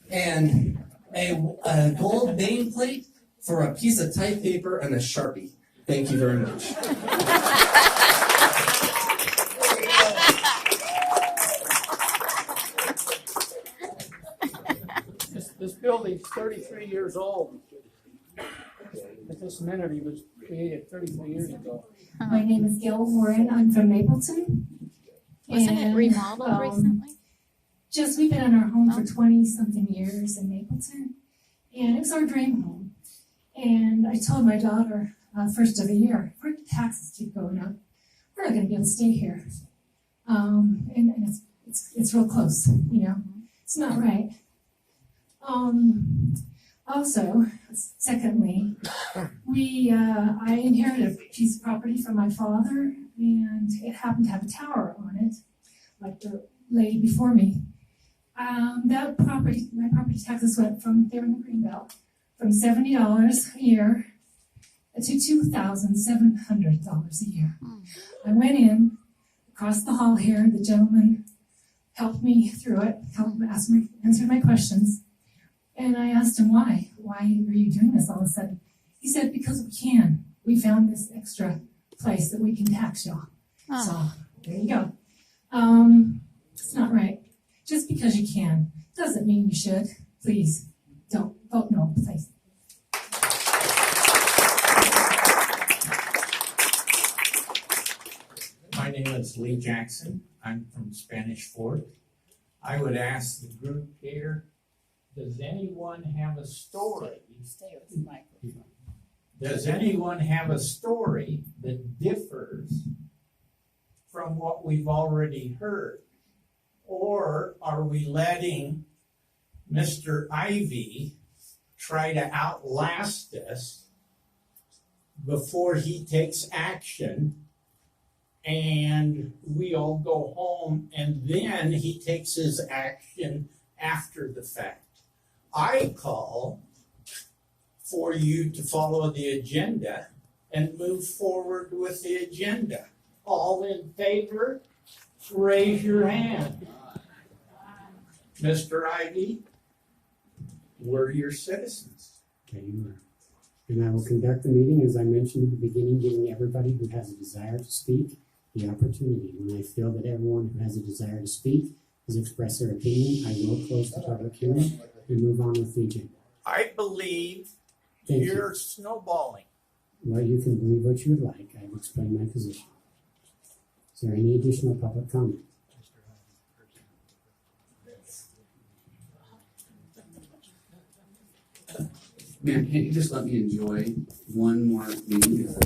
and a gold nameplate for a piece of type paper and a Sharpie. Thank you very much. This building's 33 years old. This amenity was created 33 years ago. My name is Gail Warren. I'm from Mapleton. Wasn't it remodeled recently? Just we've been in our home for 20-something years in Mapleton, and it was our dream home. And I told my daughter first of the year, if our taxes keep going up, we're not going to be able to stay here. And it's real close, you know. It's not right. Also, secondly, I inherited a piece of property from my father, and it happened to have a tower on it, like the lady before me. My property taxes went from, they were in the Greenbelt, from $70 a year to $2,700 a year. I went in, across the hall here, the gentleman helped me through it, answered my questions, and I asked him why. Why are you doing this all of a sudden? He said, because we can. We found this extra place that we can tax y'all. Oh. So, there you go. It's not right. Just because you can doesn't mean you should. Please, don't vote no, please. My name is Lee Jackson. I'm from Spanish Fort. I would ask the group here, does anyone have a story? Stay with the microphone. Does anyone have a story that differs from what we've already heard? Or are we letting Mr. Ivie try to outlast us before he takes action and we all go home and then he takes his action after the fact? I call for you to follow the agenda and move forward with the agenda. All in favor, raise your hand. Mr. Ivie, we're your citizens. Okay, you are. And I will conduct the meeting, as I mentioned at the beginning, giving everybody who has a desire to speak the opportunity. When I feel that everyone who has a desire to speak has expressed their opinion, I will close the public hearing and move on with the agenda. I believe Thank you're snowballing. Well, you can believe what you would like. I've explained my position. Is there any additional public comment? Man, can't you just let me enjoy one more meeting?